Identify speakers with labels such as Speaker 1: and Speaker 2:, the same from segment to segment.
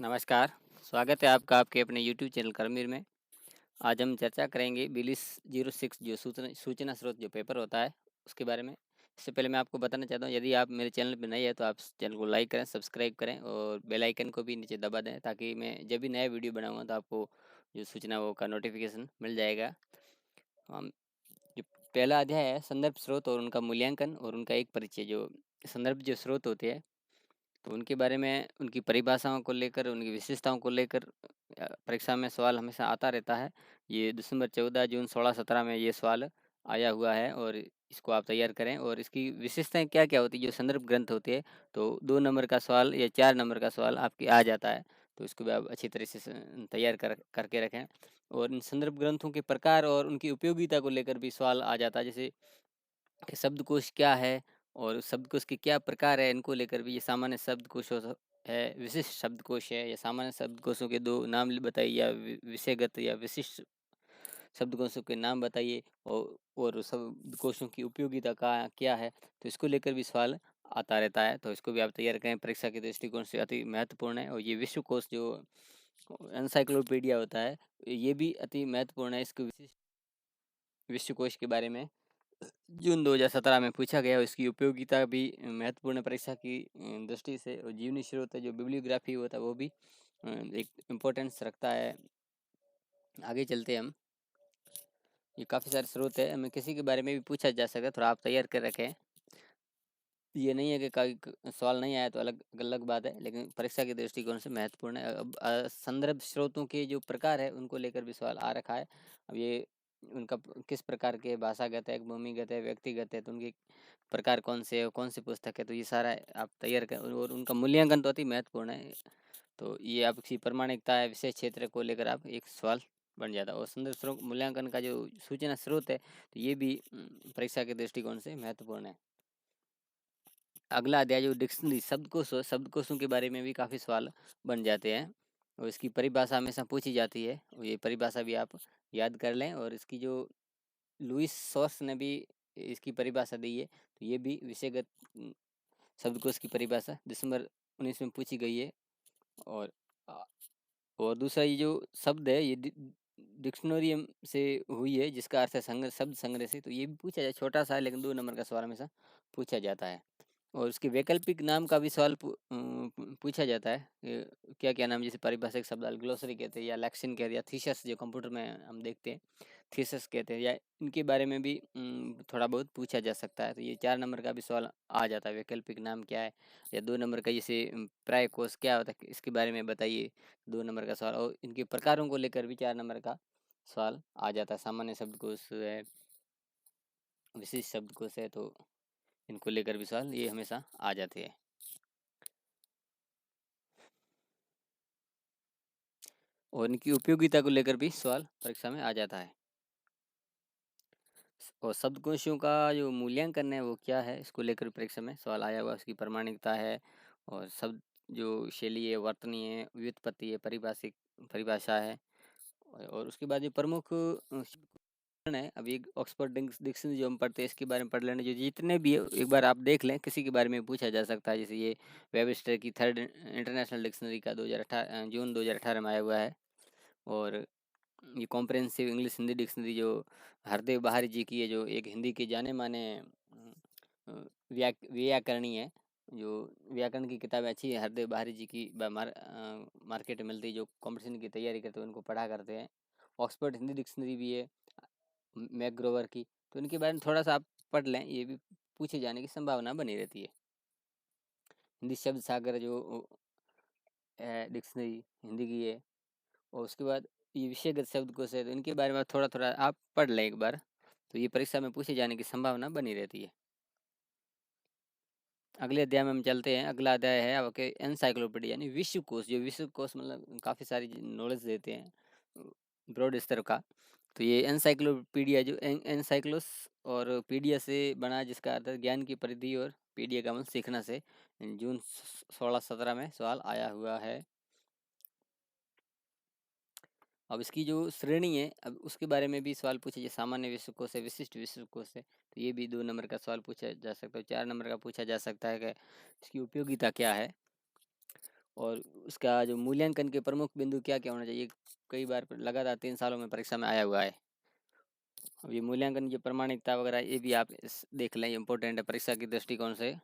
Speaker 1: नमस्कार, स्वागत है आपका आपके अपने यूट्यूब चैनल कर्मवीर में। आज हम चर्चा करेंगे बिलिस 06 जो सूचना सूचना स्रोत जो पेपर होता है, उसके बारे में। इससे पहले मैं आपको बताना चाहता हूँ यदि आप मेरे चैनल पे नए हैं तो आप इस चैनल को लाइक करें, सब्सक्राइब करें और बेल आइकन को भी नीचे दबा दें ताकि मैं जब भी नया वीडियो बनाऊँगा तो आपको जो सूचना वो का नोटिफ़िकेशन मिल जाएगा। हम जो पहला अध्याय है संदर्भ स्रोत और उनका मूल्यांकन और उनका एक परिचय। जो संदर्भ जो स्रोत होते हैं तो उनके बारे में, उनकी परिभाषाओं को लेकर, उनकी विशेषताओं को लेकर परीक्षा में सवाल हमेशा आता रहता है। ये दिसंबर 14 जून 16-17 में ये सवाल आया हुआ है और इसको आप तैयार करें। और इसकी विशेषताएं क्या क्या होती है, जो संदर्भ ग्रंथ होते हैं, तो 2 नंबर का सवाल या 4 नंबर का सवाल आपके आ जाता है। तो इसको भी आप अच्छी तरह से तैयार करके रखें। और इन संदर्भ ग्रंथों के प्रकार और उनकी उपयोगिता को लेकर भी सवाल आ जाता है, जैसे कि शब्दकोश क्या है और शब्दकोश के क्या प्रकार है, इनको लेकर भी। ये सामान्य शब्दकोश है, विशिष्ट शब्दकोश है, या सामान्य शब्दकोशों के दो नाम बताइए, या विषयगत या विशिष्ट शब्दकोशों के नाम बताइए, और शब्दकोशों की उपयोगिता का क्या है। तो इसको लेकर भी सवाल आता रहता है, तो इसको भी आप तैयार करें। परीक्षा के दृष्टिकोण से अति महत्वपूर्ण है। और ये विश्वकोश जो एनसाइक्लोपीडिया होता है, ये भी अति महत्वपूर्ण है। इसको विशिष्ट विश्वकोश के बारे में जून 2017 में पूछा गया और इसकी उपयोगिता भी महत्वपूर्ण है परीक्षा की दृष्टि से। और जीवनी स्रोत है, जो बिब्लियोग्राफी होता है, वो भी एक इम्पोर्टेंस रखता है। आगे चलते हैं हम। ये काफ़ी सारे स्रोत है, हमें किसी के बारे में भी पूछा जा सकता है, थोड़ा आप तैयार कर रखें। ये नहीं है कि कभी सवाल नहीं आया तो अलग अलग बात है, लेकिन परीक्षा के दृष्टिकोण से महत्वपूर्ण है। अब संदर्भ स्रोतों के जो प्रकार है उनको लेकर भी सवाल आ रखा है। अब ये उनका किस प्रकार के, भाषागत है, भूमिगत है, व्यक्तिगत है, तो उनके प्रकार कौन से है, कौन सी पुस्तक है, तो ये सारा आप तैयार कर। और उनका मूल्यांकन तो अति महत्वपूर्ण है। तो ये आपकी प्रामाणिकता है, विशेष क्षेत्र को लेकर आप एक सवाल बन जाता है। और संदर्भ स्रोत मूल्यांकन का जो सूचना स्रोत है, तो ये भी परीक्षा के दृष्टिकोण से महत्वपूर्ण है। अगला अध्याय जो डिक्शनरी शब्दकोश हो, शब्दकोशों के बारे में भी काफ़ी सवाल बन जाते हैं और इसकी परिभाषा हमेशा पूछी जाती है। और ये परिभाषा भी आप याद कर लें। और इसकी जो लुइस सॉस ने भी इसकी परिभाषा दी है, तो ये भी विषयगत शब्दकोश की परिभाषा दिसंबर 19 में पूछी गई है। और और दूसरा ये जो शब्द है, ये डिक्शनरियम से हुई है, जिसका अर्थ है संग्रह, शब्द संग्रह से। तो ये भी पूछा जाए, छोटा सा है लेकिन 2 नंबर का सवाल हमेशा पूछा जाता है। और उसके वैकल्पिक नाम का भी सवाल पूछा जाता है, क्या क्या नाम, जैसे पारिभाषिक शब्द ग्लोसरी कहते हैं, या लेक्सिन कहते हैं, या थीसिस जो कंप्यूटर में हम देखते हैं थीसिस कहते हैं, या इनके बारे में भी थोड़ा बहुत पूछा जा सकता है। तो ये 4 नंबर का भी सवाल आ जाता है, वैकल्पिक नाम क्या है। या 2 नंबर का, जैसे प्राय कोश क्या होता है, इसके बारे में बताइए, 2 नंबर का सवाल। और इनके प्रकारों को लेकर भी 4 नंबर का सवाल आ जाता है। सामान्य शब्दकोश है, विशिष्ट शब्दकोश है, तो इनको लेकर भी सवाल ये हमेशा आ जाते हैं। और इनकी उपयोगिता को लेकर भी सवाल परीक्षा में आ जाता है। और शब्दकोशों का जो मूल्यांकन है वो क्या है, इसको लेकर परीक्षा में सवाल आया हुआ। उसकी प्रामाणिकता है, और शब्द जो शैली है, वर्तनी है, व्युत्पत्ति है, परिभाषिक परिभाषा है। और उसके बाद जो प्रमुख है, अभी एक ऑक्सफोर्ड डिक्शनरी जो हम पढ़ते हैं, इसके बारे में पढ़ लेना। जो जितने भी है, एक बार आप देख लें, किसी के बारे में पूछा जा सकता है। जैसे ये वेबस्टर की 3rd इंटरनेशनल डिक्शनरी का 2018 जून 2018 में आया हुआ है। और ये कॉम्प्रहेंसिव इंग्लिश हिंदी डिक्शनरी जो हरदेव बहारी जी की है, जो एक हिंदी के जाने माने व्याकरणी है। जो व्याकरण की किताबें अच्छी है हरदेव बहारी जी की, मार्केट में मिलती है, जो कॉम्पिटिशन की तैयारी करते हैं उनको पढ़ा करते हैं। ऑक्सफोर्ड हिंदी डिक्शनरी भी है मैकग्रोवर की, तो इनके बारे में थोड़ा सा आप पढ़ लें, ये भी पूछे जाने की संभावना बनी रहती है। हिंदी शब्द सागर जो है डिक्शनरी हिंदी की है। और उसके बाद ये विषयगत शब्दकोश है, तो इनके बारे में थोड़ा थोड़ा आप पढ़ लें एक बार, तो ये परीक्षा में पूछे जाने की संभावना बनी रहती है। अगले अध्याय में हम चलते हैं। अगला अध्याय है आपके एनसाइक्लोपीडिया यानी विश्वकोश। जो विश्वकोश मतलब काफ़ी सारी नॉलेज देते हैं ब्रॉड स्तर का। तो ये एनसाइक्लोपीडिया जो एनसाइक्लोस और पीडिया से बना, जिसका अर्थ है ज्ञान की परिधि, और पीडिया का मतलब सीखना से। जून 16-17 में सवाल आया हुआ है। अब इसकी जो श्रेणी है, अब उसके बारे में भी सवाल पूछे, जैसे सामान्य विश्वकोश है, विशिष्ट विश्वकोश है, तो ये भी 2 नंबर का सवाल पूछा जा सकता है। 4 नंबर का पूछा जा सकता है कि इसकी उपयोगिता क्या है। और उसका जो मूल्यांकन के प्रमुख बिंदु क्या-क्या होना चाहिए? कई बार लगातार 3 सालों में परीक्षा में आया हुआ है। अब ये मूल्यांकन की प्रामाणिकता वगैरह ये भी आप देख लें, इम्पोर्टेंट है परीक्षा के दृष्टिकोण से।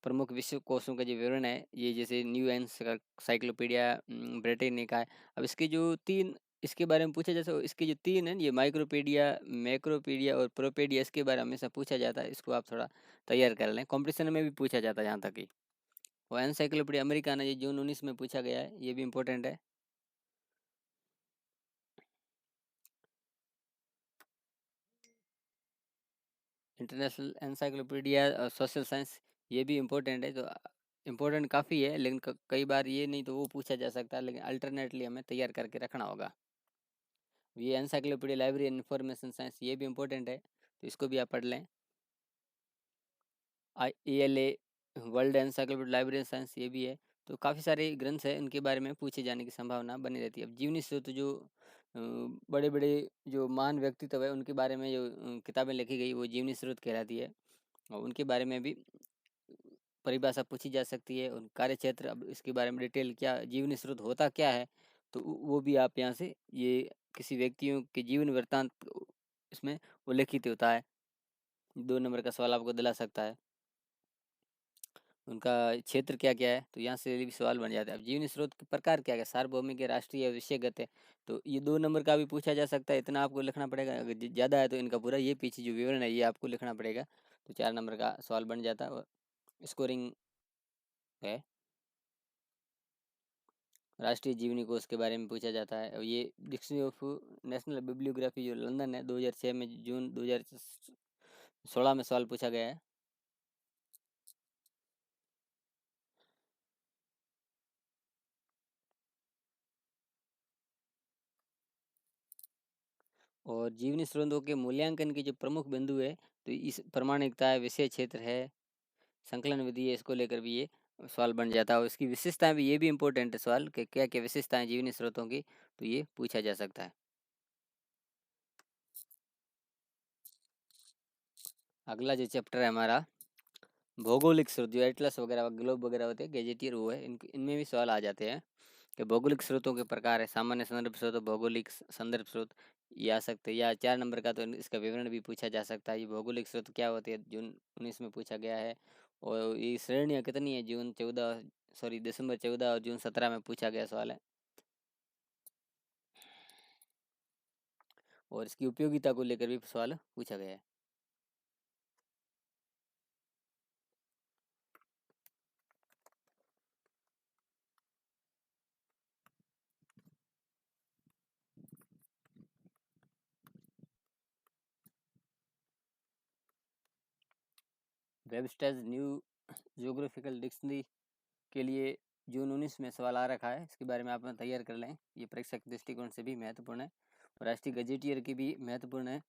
Speaker 1: प्रमुख विश्व कोशों का जो विवरण है, ये जैसे न्यू एनसाइक्लोपीडिया ब्रिटेनिका है। अब इसके जो 3 इसके बारे में पूछा जैसे इसके जो 3 है, ये माइक्रोपीडिया, मैक्रोपीडिया और प्रोपेडिया, इसके बारे में हमेशा पूछा जाता है। इसको आप थोड़ा तैयार कर लें। कॉम्पिटिशन में भी पूछा जाता है यहाँ तक कि। और एनसाइक्लोपीडिया अमेरिकाना ये जून 19 में पूछा गया है, ये भी इम्पोर्टेंट है। इंटरनेशनल एनसाइक्लोपीडिया सोशल साइंस, ये भी इम्पोर्टेंट है। तो इम्पोर्टेंट काफ़ी है, लेकिन कई बार ये नहीं तो वो पूछा जा सकता है, लेकिन अल्टरनेटली हमें तैयार करके रखना होगा। ये encyclopedia library and information science, ये भी इम्पोर्टेंट है, तो इसको भी आप पढ़ लें। ALA world encyclopedia library science, ये भी है। तो काफ़ी सारे ग्रंथ हैं, उनके बारे में पूछे जाने की संभावना बनी रहती है। अब जीवनी स्रोत जो बड़े बड़े जो महान व्यक्तित्व है, उनके बारे में जो किताबें लिखी गई, वो जीवनी स्रोत कहलाती है। और उनके बारे में भी परिभाषा पूछी जा सकती है। उन कार्यक्षेत्र, अब इसके बारे में डिटेल क्या जीवनी स्रोत होता क्या है, तो वो भी आप यहाँ से ये किसी व्यक्तियों के जीवन वृत्तांत इसमें उल्लेखित होता है। 2 नंबर का सवाल आपको दिला सकता है। उनका क्षेत्र क्या-क्या है, तो यहाँ से भी सवाल बन जाता है। अब जीवनी स्रोत के प्रकार क्या-क्या, सार्वभौमिक है, राष्ट्रीय है, विषयगत है, तो ये 2 नंबर का भी पूछा जा सकता है। इतना आपको लिखना पड़ेगा। अगर ज़्यादा है तो इनका पूरा ये पीछे जो विवरण है, ये आपको लिखना पड़ेगा। तो 4 नंबर का सवाल बन जाता है। और स्कोरिंग है, राष्ट्रीय जीवनी कोश के बारे में पूछा जाता है। और ये डिक्शनरी ऑफ नेशनल बिब्लियोग्राफी जो लंदन है, 2006 में, जून 2016 में सवाल पूछा गया है। और जीवनी स्रोतों के मूल्यांकन की जो प्रमुख बिंदु है, तो इस प्रामाणिकता है, विषय क्षेत्र है, संकलन विधि है, इसको लेकर भी ये सवाल बन जाता है। और इसकी विशेषताएं भी, ये भी इम्पोर्टेंट है सवाल कि क्या क्या विशेषताएं जीवनी स्रोतों की, तो ये पूछा जा सकता है। अगला जो चैप्टर है हमारा, भौगोलिक स्रोत, जो एटलस वगैरह ग्लोब वगैरह होते हैं, गैजेटियर, वो है। इनमें भी सवाल आ जाते हैं कि भौगोलिक स्रोतों के प्रकार है, सामान्य संदर्भ स्रोत, भौगोलिक संदर्भ स्रोत, ये आ सकते हैं। या 4 नंबर का तो इसका विवरण भी पूछा जा सकता है। ये भौगोलिक स्रोत क्या होती है, जून 19 में पूछा गया है। और ये श्रेणियाँ कितनी है, दिसंबर 14 और जून 17 में पूछा गया सवाल है। और इसकी उपयोगिता को लेकर भी सवाल पूछा गया है। वेबस्टर्स न्यू ज्योग्राफिकल डिक्शनरी के लिए जून 19 में सवाल आ रखा है, इसके बारे में आप तैयार कर लें। ये परीक्षा के दृष्टिकोण से भी महत्वपूर्ण है, और राष्ट्रीय गजेटियर की भी महत्वपूर्ण है।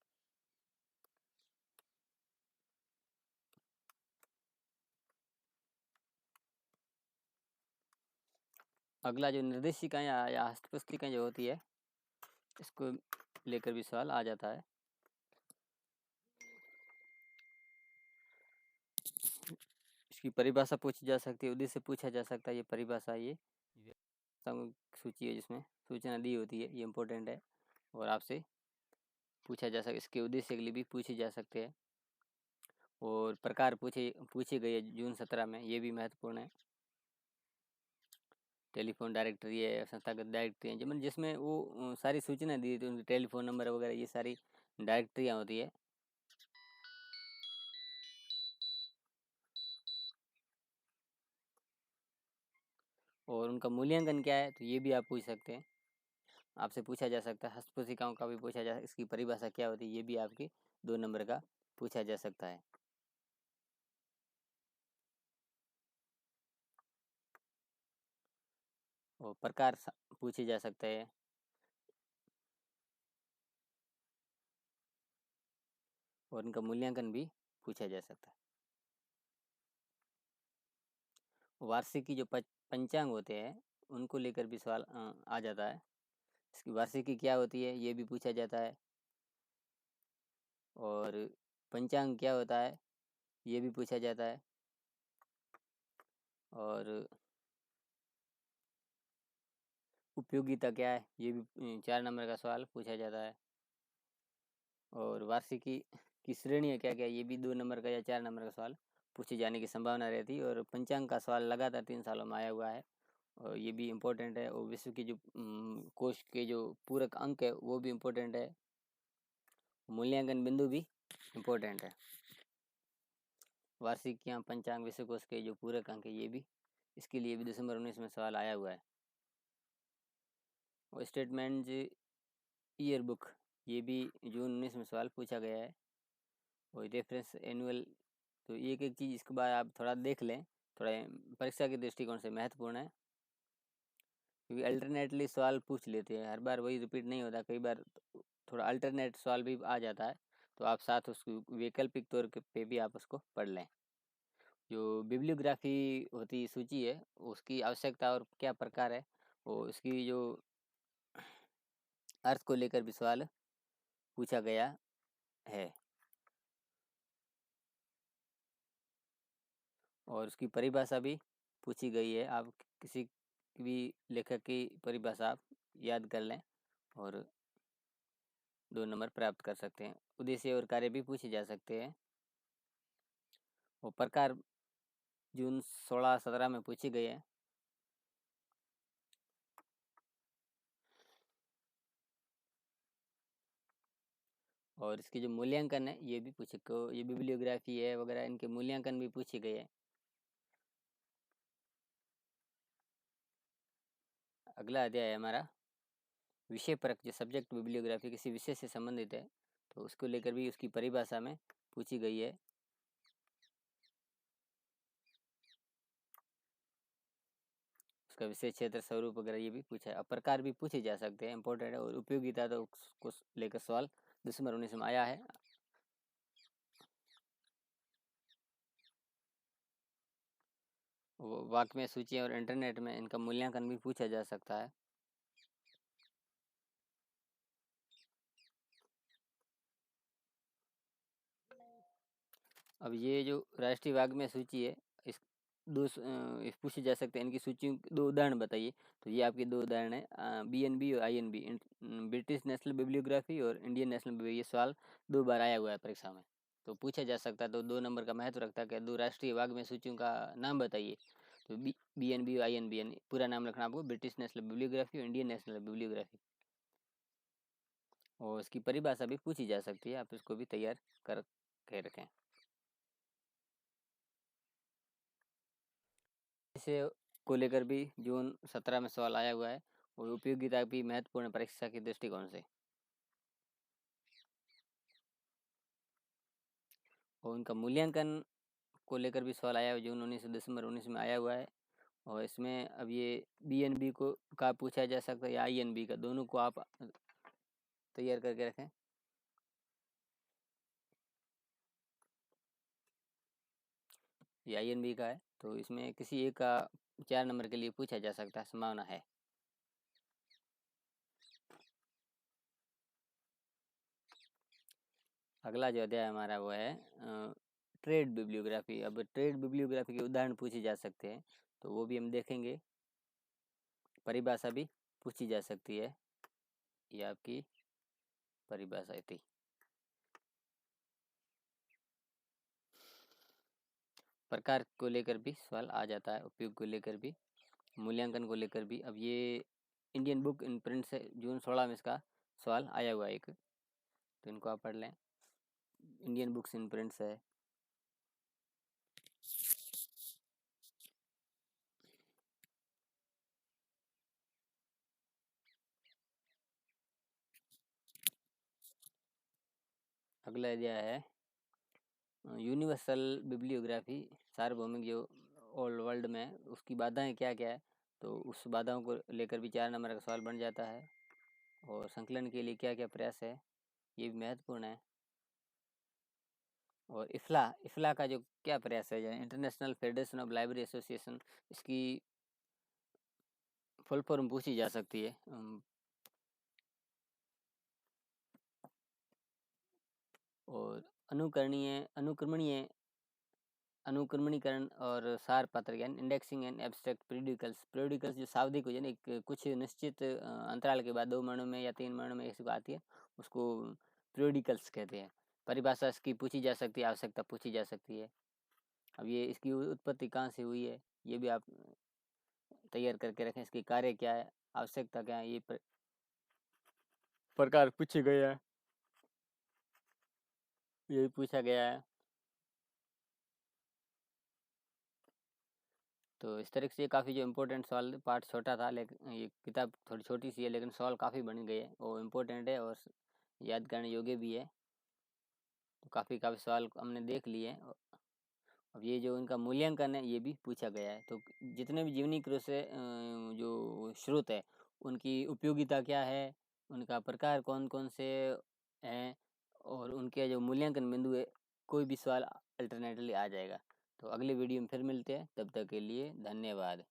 Speaker 1: अगला जो निर्देशिकाएं या हस्तपुस्तिकाएं जो होती है, इसको लेकर भी सवाल आ जाता है। इसकी परिभाषा पूछी जा सकती है, उद्देश्य पूछा जा सकता है। ये परिभाषा, ये सूची है जिसमें सूचना दी होती है, ये इम्पोर्टेंट है और आपसे पूछा जा सकता है। इसके उद्देश्य के लिए भी पूछे जा सकते हैं। और प्रकार पूछे गए जून 17 में, ये भी महत्वपूर्ण है। टेलीफोन डायरेक्टरी है, संस्थागत डायरेक्टरी है, जिसमें वो सारी सूचना दी थी, उनके टेलीफोन नंबर वगैरह, ये सारी डायरेक्टरियाँ होती है। और उनका मूल्यांकन क्या है, तो ये भी आप पूछ सकते हैं, आपसे पूछा जा सकता है। हस्तपुस्तिकाओं का भी पूछा जा, इसकी परिभाषा क्या होती है, ये भी आपके 2 नंबर का पूछा जा सकता है। और प्रकार पूछे जा सकते हैं। और उनका मूल्यांकन भी पूछा जा सकता है। वार्षिकी जो पंचांग होते हैं, उनको लेकर भी सवाल आ जाता है। इसकी वार्षिकी क्या होती है, ये भी पूछा जाता है। और पंचांग क्या होता है, ये भी पूछा जाता है। और उपयोगिता क्या है, ये भी 4 नंबर का सवाल पूछा जाता है। और वार्षिकी की श्रेणियाँ क्या-क्या है, ये भी 2 नंबर का या 4 नंबर का सवाल पूछे जाने की संभावना रहती है। और पंचांग का सवाल लगातार 3 सालों में आया हुआ है और ये भी इम्पोर्टेंट है। और विश्व की जो कोश के जो पूरक अंक है वो भी इम्पोर्टेंट है। मूल्यांकन बिंदु भी इम्पोर्टेंट है। वार्षिकियाँ, पंचांग, विश्वकोश के जो पूरक अंक है ये भी, इसके लिए भी दिसंबर 19 में सवाल आया हुआ है। और स्टेटमेंट ईयर बुक, ये भी जून 19 में सवाल पूछा गया है। और रेफरेंस एनुअल, तो एक एक चीज़ इसके बाद आप थोड़ा देख लें, थोड़ा परीक्षा के दृष्टिकोण से महत्वपूर्ण है, क्योंकि अल्टरनेटली सवाल पूछ लेते हैं, हर बार वही रिपीट नहीं होता, कई बार थोड़ा अल्टरनेट सवाल भी आ जाता है, तो आप साथ उसको वैकल्पिक तौर पे भी आप उसको पढ़ लें। जो बिब्लियोग्राफी होती सूची है, उसकी आवश्यकता और क्या प्रकार है, और उसकी जो अर्थ को लेकर भी सवाल पूछा गया है। और उसकी परिभाषा भी पूछी गई है। आप किसी भी लेखक की परिभाषा आप याद कर लें और 2 नंबर प्राप्त कर सकते हैं। उद्देश्य और कार्य भी पूछे जा सकते हैं। वो प्रकार जून 16-17 में पूछी गई है। और इसकी जो मूल्यांकन है ये भी पूछे को, ये बिब्लियोग्राफी है वगैरह, इनके मूल्यांकन भी पूछे गए हैं। अगला अध्याय है हमारा विषय परक, जो सब्जेक्ट बिब्लियोग्राफी किसी विषय से संबंधित है, तो उसको लेकर भी उसकी परिभाषा में पूछी गई है। उसका विषय क्षेत्र, स्वरूप वगैरह ये भी पूछा है। अब प्रकार भी पूछे जा सकते हैं, इंपॉर्टेंट है। और उपयोगिता तो उसको लेकर सवाल दिसंबर 19 में आया है। वाक्य में सूची और इंटरनेट में इनका मूल्यांकन भी पूछा जा सकता है। अब ये जो राष्ट्रीय वाग्मय सूची है, इस पूछे जा सकते हैं, इनकी सूची 2 उदाहरण बताइए। तो ये आपके 2 उदाहरण है, बीएनबी और आईएनबी, ब्रिटिश नेशनल बिब्लियोग्राफी और इंडियन नेशनल। ये सवाल 2 बार आया हुआ है परीक्षा में, तो पूछा जा सकता है। तो 2 नंबर का महत्व रखता है कि 2 राष्ट्रीय वाग्मय सूचियों का नाम बताइए। तो बीएनबी और आईएनबी, पूरा नाम रखना आपको, ब्रिटिश नेशनल बिब्लियोग्राफी और इंडियन नेशनल बिब्लियोग्राफी। और इसकी परिभाषा भी पूछी जा सकती है, आप इसको भी तैयार कर के रखें। इसे को लेकर भी जून 17 में सवाल आया हुआ है। और उपयोगिता भी महत्वपूर्ण परीक्षा के दृष्टिकोण से। और उनका मूल्यांकन को लेकर भी सवाल आया हुआ, जून 19 से दिसंबर 19 में आया हुआ है। और इसमें अब ये बीएनबी को का पूछा जा सकता है या आईएनबी का, दोनों को आप तैयार करके रखें। ये आईएनबी का है, तो इसमें किसी एक का 4 नंबर के लिए पूछा जा सकता है, संभावना है। अगला जो अध्याय हमारा वो है ट्रेड बिब्लियोग्राफी। अब ट्रेड बिब्लियोग्राफी के उदाहरण पूछे जा सकते हैं, तो वो भी हम देखेंगे। परिभाषा भी पूछी जा सकती है, ये आपकी परिभाषा थी। प्रकार को लेकर भी सवाल आ जाता है, उपयोग को लेकर भी, मूल्यांकन को लेकर भी। अब ये इंडियन बुक इन प्रिंट से जून 16 में इसका सवाल आया हुआ है एक, तो इनको आप पढ़ लें। इंडियन बुक्स इन प्रिंट है। अगला अध्याय है यूनिवर्सल बिब्लियोग्राफी, सार्वभौमिक जो ऑल वर्ल्ड में, उसकी बाधाएं क्या क्या है, तो उस बाधाओं को लेकर भी 4 नंबर का सवाल बन जाता है। और संकलन के लिए क्या क्या प्रयास है, ये भी महत्वपूर्ण है। और इफ्ला इफ्ला का जो क्या प्रयास है, international federation of library association, इसकी फुल फॉर्म पूछी जा सकती है। और अनुकरणीय अनुक्रमणीय अनुक्रमणीकरण और सार पत्र यानी इंडेक्सिंग एंड एब्स्ट्रैक्ट प्रीडिकल्स। प्रीडिकल्स जो शाब्दिक हो जाए ना, एक कुछ निश्चित अंतराल के बाद 2 वर्णों में या 3 वर्णों में ऐसी बात आती है, उसको प्रीडिकल्स कहते हैं। परिभाषा इसकी पूछी जा सकती है, आवश्यकता पूछी जा सकती है। अब ये इसकी उत्पत्ति कहाँ से हुई है, ये भी आप तैयार करके रखें। इसकी कार्य क्या है, आवश्यकता क्या है, ये प्रकार पूछे गए हैं, ये पूछा गया है। तो इस तरह से काफ़ी जो इम्पोर्टेंट सवाल, पार्ट छोटा था लेकिन ये किताब थोड़ी छोटी सी है, लेकिन सवाल काफ़ी बन गए हैं, वो इम्पोर्टेंट है और याद करने योग्य भी है। तो काफ़ी सवाल हमने देख लिए हैं। अब ये जो इनका मूल्यांकन है, ये भी पूछा गया है। तो जितने भी जीवनी क्रोश से जो स्रोत है, उनकी उपयोगिता क्या है, उनका प्रकार कौन कौन से हैं, और उनके जो मूल्यांकन बिंदु है, कोई भी सवाल अल्टरनेटली आ जाएगा। तो अगले वीडियो में फिर मिलते हैं, तब तक के लिए धन्यवाद।